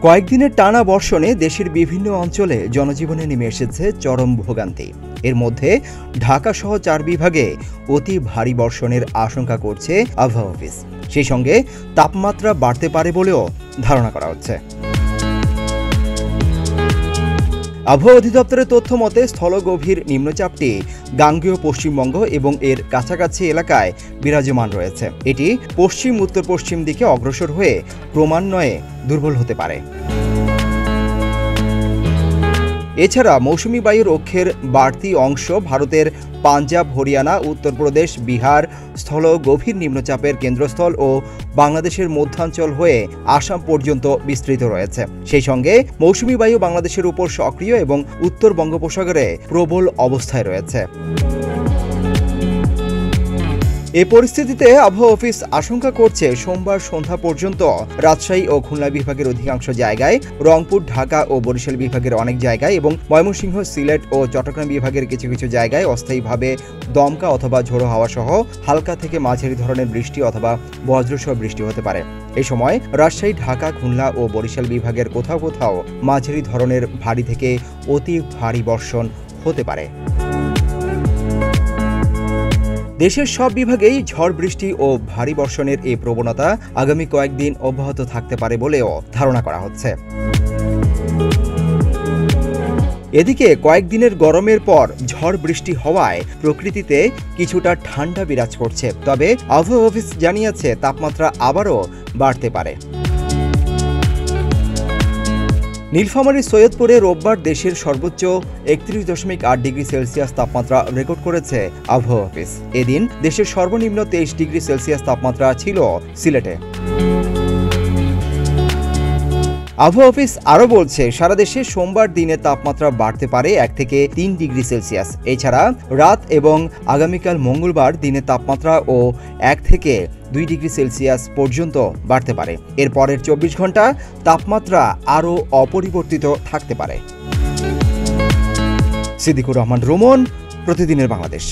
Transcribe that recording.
কয়েকদিনের টানা বর্ষণে দেশের বিভিন্ন অঞ্চলে জনজীবনে নেমে এসেছে চরম ভোগান্তি। এর মধ্যে ঢাকা সহ 4 বিভাগে অতি ভারী বর্ষণের আশঙ্কা করছে আবহাওয়া অফিস। সেই সঙ্গে তাপমাত্রা বাড়তে পারে বলেও ধারণা করা হচ্ছে। আবহাওয়া অধিদপ্তরের তথ্য মতে স্থলগভীর নিম্নচাপটি গাঙ্গেয় পশ্চিমবঙ্গ এবং এর কাছাকাছি এলাকায় বিরাজমান রয়েছে। এটি পশ্চিম উত্তর পশ্চিম দিকে অগ্রসর হয়ে ক্রমান্বয়ে দুর্বল হতে পারে। এছাড়া মৌসুমী বায়ুর অক্ষের বাড়তি অংশ ভারতের পাঞ্জাব, হরিয়ানা, উত্তরপ্রদেশ, বিহার স্থল গভীর নিম্নচাপের কেন্দ্রস্থল ও বাংলাদেশের মধ্যাঞ্চল হয়ে আসাম পর্যন্ত বিস্তৃত রয়েছে। সেই সঙ্গে মৌসুমী বায়ু বাংলাদেশের উপর সক্রিয় এবং উত্তর বঙ্গোপসাগরে প্রবল অবস্থায় রয়েছে। এ পরিস্থিতিতে আবহাওয়া অফিস আশঙ্কা করছে সোমবার সন্ধ্যা পর্যন্ত রাজশাহী ও খুলনা বিভাগের অধিকাংশ জায়গায়, রংপুর, ঢাকা ও বরিশাল বিভাগের অনেক জায়গায় এবং ময়মনসিংহ, সিলেট ও চট্টগ্রাম বিভাগের কিছু কিছু জায়গায় অস্থায়ীভাবে দমকা অথবা ঝোড়ো হাওয়া সহ হালকা থেকে মাঝারি ধরনের বৃষ্টি অথবা বজ্রসহ বৃষ্টি হতে পারে। এই সময় রাজশাহী, ঢাকা, খুলনা ও বরিশাল বিভাগের কোথাও কোথাও মাঝারি ধরনের ভারী থেকে অতি ভারী বর্ষণ হতে পারে। দেশের সব বিভাগেই ঝড় বৃষ্টি ও ভারী বর্ষণের এই প্রবণতা আগামী কয়েকদিন অব্যাহত থাকতে পারে বলেও ধারণা করা হচ্ছে। এদিকে কয়েকদিনের গরমের পর ঝড় বৃষ্টি হওয়ায় প্রকৃতিতে কিছুটা ঠান্ডা বিরাজ করছে। তবে আবহাওয়া অফিস জানিয়েছে তাপমাত্রা আবারও বাড়তে পারে। নীলফামারী সৈয়দপুরে রোববার দেশের সর্বোচ্চ ৩১.৮ ডিগ্রি সেলসিয়াস তাপমাত্রা রেকর্ড করেছে আবহাওয়া অফিস। এদিন দেশের সর্বনিম্ন ২৩ ডিগ্রি সেলসিয়াস তাপমাত্রা ছিল সিলেটে। আবহাওয়া অফিস আরও বলছে, সারা দেশে সোমবার দিনে তাপমাত্রা বাড়তে পারে 1 থেকে 3 ডিগ্রি সেলসিয়াস। এছাড়া রাত এবং আগামীকাল মঙ্গলবার দিনে তাপমাত্রা ও 1 থেকে 2 ডিগ্রি সেলসিয়াস পর্যন্ত বাড়তে পারে। এর পরের 24 ঘন্টা তাপমাত্রা আরও অপরিবর্তিত থাকতে পারে। সিদ্দিকুর রহমান, রোমন, প্রতিদিনের বাংলাদেশ।